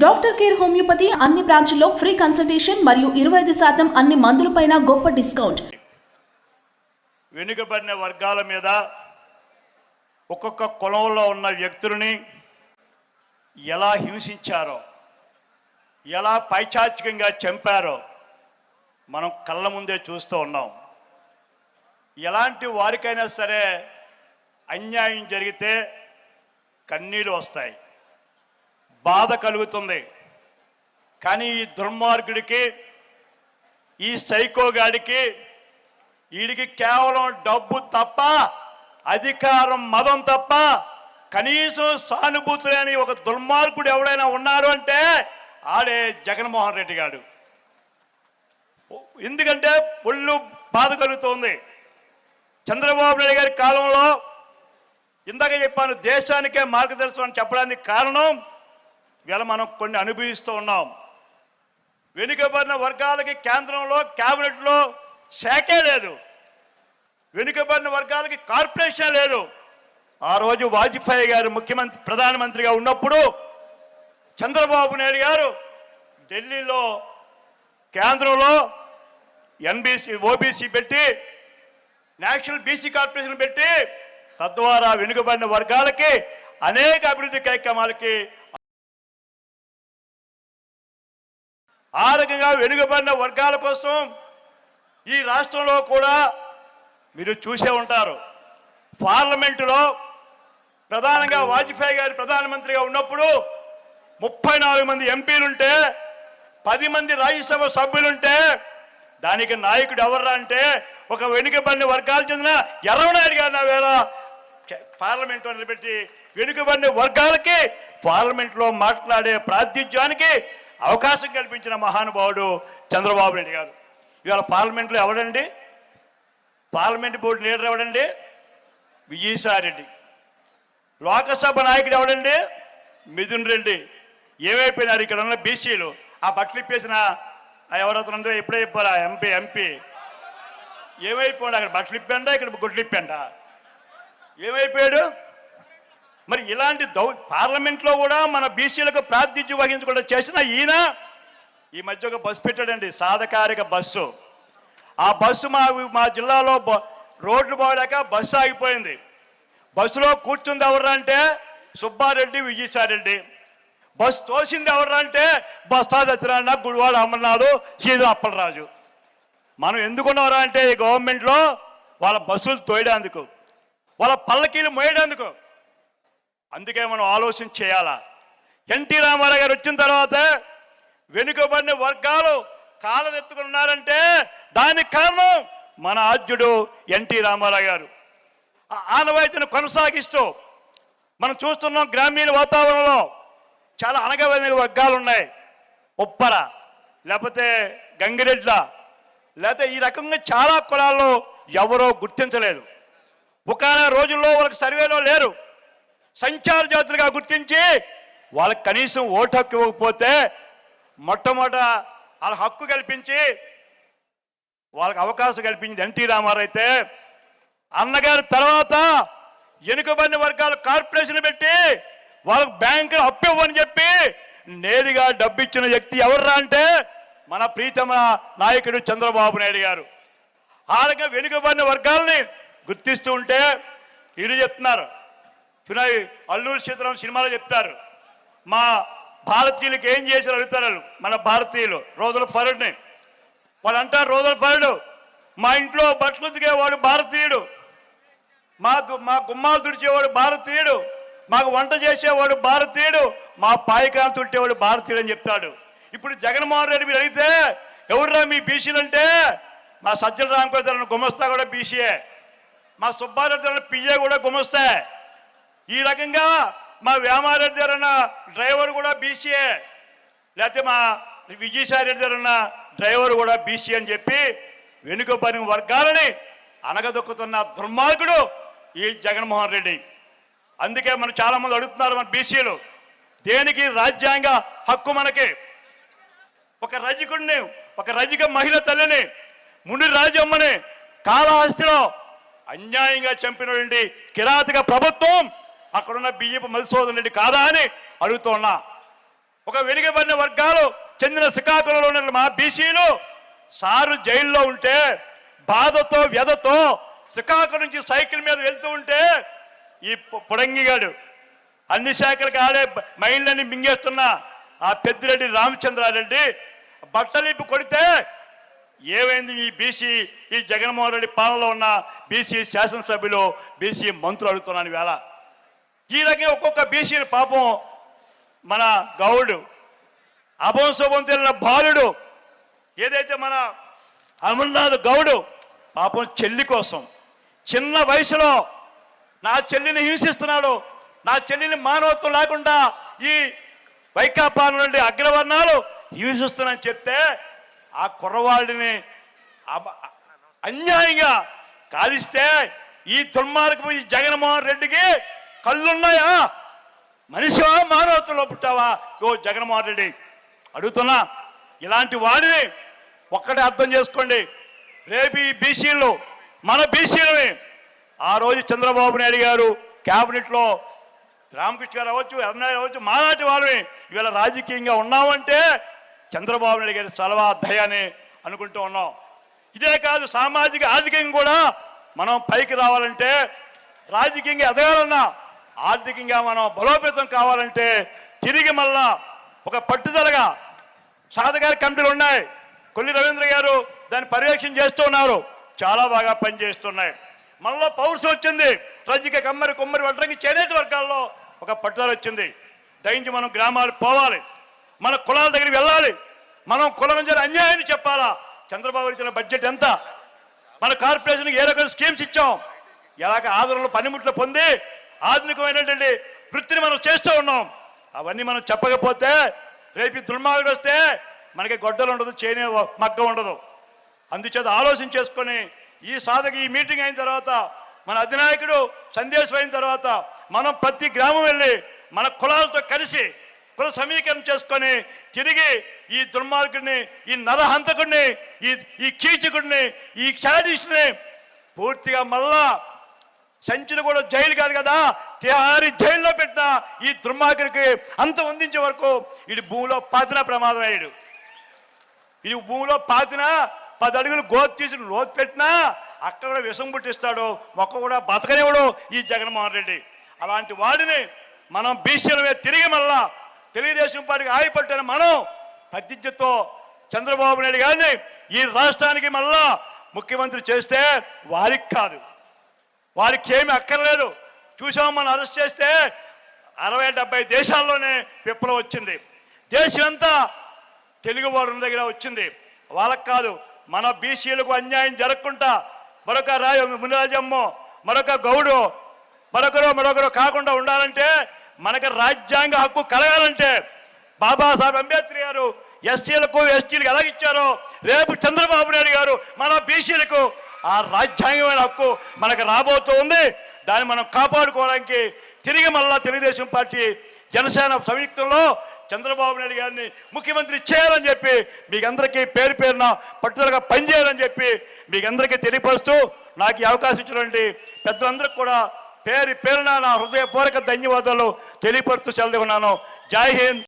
Doctor care homeopathy అన్ని బ్రాంచ్ల్లో free consultation మరియు 25% అన్ని మందులపైన గొప్ప డిస్కౌంట్. వెనుకబడిన వర్గాల మీద ఒక్కొక్క కులంలో ఉన్న వ్యక్తులని ఎలా హింసించారో, ఎలా పైచాచికంగా చంపారో మనం కళ్ళ ముందే చూస్తూ ఉన్నాం. ఎలాంటి వారికైనా సరే అన్యాయం జరిగితే కన్నీళ్ళు వస్తాయి, బాధ కలుగుతుంది. కానీ ఈ దుర్మార్గుడికి, ఈ సైకోగాడికి, వీడికి కేవలం డబ్బు తప్ప, అధికారం, మదం తప్ప కనీసం సానుభూతి లేని ఒక దుర్మార్గుడు ఎవడైనా ఉన్నారు అంటే ఆడే జగన్మోహన్ రెడ్డి గారు. ఎందుకంటే ఒళ్ళు బాధ కలుగుతుంది. చంద్రబాబు నాయుడు గారి కాలంలో ఇందాక చెప్పాను, దేశానికే మార్గదర్శనం చెప్పడానికి కారణం ఇవాళ మనం కొన్ని అనుభవిస్తూ ఉన్నాం. వెనుకబడిన వర్గాలకి కేంద్రంలో క్యాబినెట్లో శాఖే లేదు, వెనుకబడిన వర్గాలకి కార్పొరేషన్ లేదు. ఆ రోజు వాజ్పేయి గారు ముఖ్యమంత్రి ప్రధానమంత్రిగా ఉన్నప్పుడు చంద్రబాబు నాయుడు గారు ఢిల్లీలో కేంద్రంలో ఎన్బీసీ ఓబీసీ పెట్టి, నేషనల్ బీసీ కార్పొరేషన్ పెట్టి, తద్వారా వెనుకబడిన వర్గాలకి అనేక అభివృద్ధి కార్యక్రమాలకి ఆ రకంగా వెనుకబడిన వర్గాల కోసం ఈ రాష్ట్రంలో కూడా మీరు చూసే ఉంటారు. పార్లమెంటులో ప్రధానంగా వాజ్పేయి గారు ప్రధానమంత్రిగా ఉన్నప్పుడు 34 మంది ఎంపీలుంటే, 10 మంది రాజ్యసభ సభ్యులుంటే దానికి నాయకుడు ఎవర్రా అంటే ఒక వెనుకబడిన వర్గాలు చెందిన ఎర్రనాయుడు గారిని వేళ పార్లమెంట్లో నిలబెట్టి వెనుకబడిన వర్గాలకి పార్లమెంట్లో మాట్లాడే ప్రాతినిధ్యానికి అవకాశం కల్పించిన మహానుభావుడు చంద్రబాబు నాయుడు గారు. ఇవాళ పార్లమెంట్లో ఎవడండి, పార్లమెంట్ బోర్డు లీడర్ ఎవడండి? విజయసాయి రెడ్డి. లోకసభ నాయకుడు ఎవడండి? మిథున్ రెడ్డి. ఏమైపోయినారు ఇక్కడ ఉన్న బీసీలు? ఆ బట్టలు ఇప్పేసిన ఎవరవుతుందో ఎప్పుడే చెప్పారా ఎంపీ ఏమైపోయాడు? అక్కడ బట్టలు ఇప్పండా, ఇక్కడ గుడ్లు ఇప్పండా, ఏమైపోయాడు? మరి ఇలాంటి పార్లమెంట్లో కూడా మన బీసీలకు ప్రాతినిధ్యం వహించకుండా చేసిన ఈయన ఈ మధ్య ఒక బస్సు పెట్టాడండి, సాధకారిక బస్సు. ఆ బస్సు మా జిల్లాలో రోడ్లు పోలేక బస్సు ఆగిపోయింది. బస్సులో కూర్చుంది ఎవరు అంటే సుబ్బారెడ్డి, విజయసాయి రెడ్డి. బస్సు తోసింది ఎవరు అంటే బస్తా సత్యనారాయణ, గుడివాడ అమర్నాథ్, సీదా అప్పలరాజు. మనం ఎందుకున్నారా అంటే ఈ గవర్నమెంట్లో వాళ్ళ బస్సులు తోయడానికి, వాళ్ళ పల్లకీలు మోయడానికి. అందుకే మనం ఆలోచన చేయాలా. ఎన్టీ రామారావు గారు వచ్చిన తర్వాత వెనుకబడిన వర్గాలు కాలరెత్తుకున్నారంటే దానికి కారణం మన ఆద్యుడు ఎన్టీ రామారావు గారు. ఆనవాయితీని కొనసాగిస్తూ మనం చూస్తున్నాం. గ్రామీణ వాతావరణంలో చాలా అనగబడిన వర్గాలు ఉన్నాయి. ఉప్పర, లేకపోతే గంగిరెడ్ల, లేకపోతే ఈ రకంగా చాలా కులాల్లో ఎవరో గుర్తించలేదు. ఒకనొక రోజుల్లో వాళ్ళకి సర్వేలో లేరు. సంచార జాతులుగా గుర్తించి వాళ్ళకి కనీసం ఓటు హక్కు ఇవ్వకపోతే మొట్టమొదట వాళ్ళ హక్కు కల్పించి వాళ్ళకి అవకాశం కల్పించింది ఎన్టీ రామారావు. అయితే అన్నగారి తర్వాత వెనుకబడిన వర్గాలు కార్పొరేషన్ పెట్టి వాళ్ళకు బ్యాంకులు అప్పు ఇవ్వని చెప్పి నేరుగా డబ్బు ఇచ్చిన వ్యక్తి ఎవర్రా అంటే మన ప్రీతమ నాయకుడు చంద్రబాబు నాయుడు గారు. ఆ రకంగా వెనుకబడిన వర్గాలని గుర్తిస్తూ ఉంటే వీళ్ళు చెప్తున్నారు, అల్లూరి సీతారాం సినిమాలో చెప్తారు, మా భారతీయులకు ఏం చేశారు అడుగుతారు. మన భారతీయులు రోజుల ఫరుడిని వాళ్ళు అంటారు, రోజుల ఫరుడు మా ఇంట్లో బట్టలు ఉతికేవాడు భారతీయుడు, మా గుమ్మాలు తుడిచేవాడు భారతీయుడు, మాకు వంట చేసేవాడు భారతీయుడు, మా పాయకాన్ని తుట్టేవాడు భారతీయుడు అని చెప్తాడు. ఇప్పుడు జగన్మోహన్ రెడ్డి మీరు అడిగితే ఎవరురా మీ బీసీలు అంటే మా సజ్జల రామకృష్ణ గుమస్తా కూడా బీసీయే, మా సుబ్బారెడ్డి పిఏ కూడా గుమస్తా, ఈ రకంగా మా వేమారెడ్డి గారు ఉన్న డ్రైవర్ కూడా బీసీయే, లేకపోతే మా విజయసాయి రెడ్డి గారు ఉన్న డ్రైవర్ కూడా బీసీ అని చెప్పి వెనుకబడిన వర్గాలని అనగదొక్కుతున్న దుర్మార్గుడు ఈ జగన్మోహన్ రెడ్డి. అందుకే మనం చాలా మంది అడుగుతున్నారు, మన బీసీలు దేనికి రాజ్యాంగ హక్కు మనకి? ఒక రజకుడిని, ఒక రజక మహిళ తల్లిని, ముని రాజమ్మని కాళహస్తిలో అన్యాయంగా చంపినటువంటి కిరాతక ప్రభుత్వం అక్కడున్న బియ్యపు మధుసూదన్ రెడ్డి కాదా అని అడుగుతున్నా. ఒక వెనుకబడిన వర్గాలు చెందిన శ్రీకాకుళంలో ఉన్న మా బీసీలు సారు జైల్లో ఉంటే బాధతో వ్యధతో శ్రీకాకుళం నుంచి సైకిల్ మీద వెళ్తూ ఉంటే ఈ పొడంగిగాడు అన్ని శాఖలకు ఆడే మైండ్లన్నీ మింగేస్తున్న ఆ పెద్దిరెడ్డి రామచంద్రారెడ్డి బట్టలిప్పి కొడితే ఏమైంది ఈ బీసీ ఈ జగన్మోహన్ రెడ్డి పాలనలో ఉన్న బీసీ శాసనసభ్యులు బీసీ మంత్రులు అడుగుతున్నాను వేళ ఈ రకంగా ఒక్కొక్క బీసీని పాపం మన గౌడు అభంశోభం తెలిసిన బాలుడు ఏదైతే మన అమర్నాథ్ గౌడు పాపం చెల్లి కోసం చిన్న వయసులో నా చెల్లిని హింసిస్తున్నాడు, నా చెల్లిని మానవత్వం లేకుండా ఈ వైకాపా నుండి అగ్రవర్ణాలు హింసిస్తున్నాయని చెప్తే ఆ కుర్రవాడిని అన్యాయంగా కాలిస్తే ఈ దుర్మార్గం ఈ జగన్మోహన్ రెడ్డికి కళ్ళున్నాయా? మనిషివా మానవత్వంలో పుట్టావా? ఓ జగన్మోహన్ రెడ్డి అడుగుతున్నా, ఇలాంటి వాడిని ఒక్కటే అర్థం చేసుకోండి. రేపు ఈ బీసీలు మన బీసీలని ఆ రోజు చంద్రబాబు నాయుడు గారు క్యాబినెట్లో రామకృష్ణ గారు అవ్వచ్చు, అరుణాయుడు అవ్వచ్చు, మాలాంటి వాళ్ళని ఇవాళ రాజకీయంగా ఉన్నామంటే చంద్రబాబు నాయుడు గారి సలవా దయాన్ని అనుకుంటూ ఉన్నాం. ఇదే కాదు, సామాజిక ఆర్థికంగా కూడా మనం పైకి రావాలంటే, రాజకీయంగా ఎదగాలన్నా, ఆర్థికంగా మనం బలోపేతం కావాలంటే తిరిగి మళ్ళా ఒక పట్టుదలగా సాధకారి కమిటీలు ఉన్నాయి. కొల్లి రవీంద్ర గారు దాన్ని పర్యవేక్షణ చేస్తూ ఉన్నారు, చాలా బాగా పనిచేస్తున్నాయి. మనలో పౌరుషం వచ్చింది, రజిక కమ్మరి కుమ్మరి వడ్రంగి చేనేత వర్గాల్లో ఒక పట్టుదల వచ్చింది. దయించి మనం గ్రామాలు పోవాలి, మన కులాల దగ్గరికి వెళ్ళాలి, మనం కులం జరిగిన అన్యాయాన్ని చెప్పాలా. చంద్రబాబు ఇచ్చిన బడ్జెట్ ఎంత, మన కార్పొరేషన్కి ఏ రకమైన స్కీమ్స్ ఇచ్చాం, ఎలాగ ఆదరణలు పనిముట్లు పొంది ఆధునికమైనటువంటి వృత్తిని మనం చేస్తూ ఉన్నాం. అవన్నీ మనం చెప్పకపోతే రేపు దుర్మార్గుడు వస్తే మనకి గొడ్డలు ఉండదు, చేనే మగ్గ ఉండదు. అందుచేత ఆలోచన చేసుకొని ఈ సాధక ఈ మీటింగ్ అయిన తర్వాత, మన అధినాయకుడు సందేశం అయిన తర్వాత మనం ప్రతి గ్రామం వెళ్ళి మన కులాలతో కలిసి కుల సమీకరణ చేసుకొని తిరిగి ఈ దుర్మార్గుడిని, ఈ నరహంతకుడిని, ఈ కీచకుడిని, ఈ క్షాదీష్ని పూర్తిగా మళ్ళా సంచులు కూడా జైలు కాదు కదా, తిహారీ జైల్లో పెట్టిన ఈ దుర్మార్గుడికి అంత వందించే వరకు ఇది భూమిలో పాతిన ప్రమాదం అయ్యాడు. ఇది భూమిలో పాతిన 10 అడుగులు గోతు తీసి లోతు పెట్టినా అక్కడ కూడా విషం పుట్టిస్తాడు, మొక్క కూడా బతకనివ్వడు ఈ జగన్మోహన్ రెడ్డి. అలాంటి వాడిని మనం బీసీల మీద తిరిగి మళ్ళా తెలుగుదేశం పార్టీకి ఆగిపట్టిన మనం ప్రతిజ్ఞతో చంద్రబాబు నాయుడు గారిని ఈ రాష్ట్రానికి మళ్ళా ముఖ్యమంత్రి చేస్తే వారికి కాదు, వారికి ఏమి అక్కర్లేదు. చూసాం, మనం అరెస్ట్ చేస్తే 60-70 దేశాల్లోనే విప్లవం వచ్చింది. దేశం అంతా తెలుగు వారి దగ్గర వచ్చింది. వాళ్ళకి కాదు, మన బీసీలకు అన్యాయం జరగకుండా మరొక మునిరాజమ్మ, మరొక గౌడు, మరొకరు కాకుండా ఉండాలంటే, మనకు రాజ్యాంగ హక్కు కలగాలంటే బాబాసాహెబ్ అంబేద్కర్ గారు ఎస్సీలకు ఎస్టీలకు ఎలాగిచ్చారో రేపు చంద్రబాబు నాయుడు గారు మన బీసీలకు ఆ రాజ్యాంగమైన హక్కు మనకు రాబోతూ ఉంది. దాన్ని మనం కాపాడుకోవడానికి తిరిగి మళ్ళా తెలుగుదేశం పార్టీ జనసేన సంయుక్తంలో చంద్రబాబు నాయుడు గారిని ముఖ్యమంత్రి చేయాలని చెప్పి మీకు అందరికీ పేరు పేరున పట్టుదలగా పనిచేయాలని చెప్పి మీకు అందరికీ తెలియపరుస్తూ, నాకు ఈ అవకాశం ఇచ్చినటువంటి పెద్దలందరికీ కూడా పేరున నా హృదయపూర్వక ధన్యవాదాలు తెలియపరుస్తూ సెలవుకున్నాను. జై హింద్.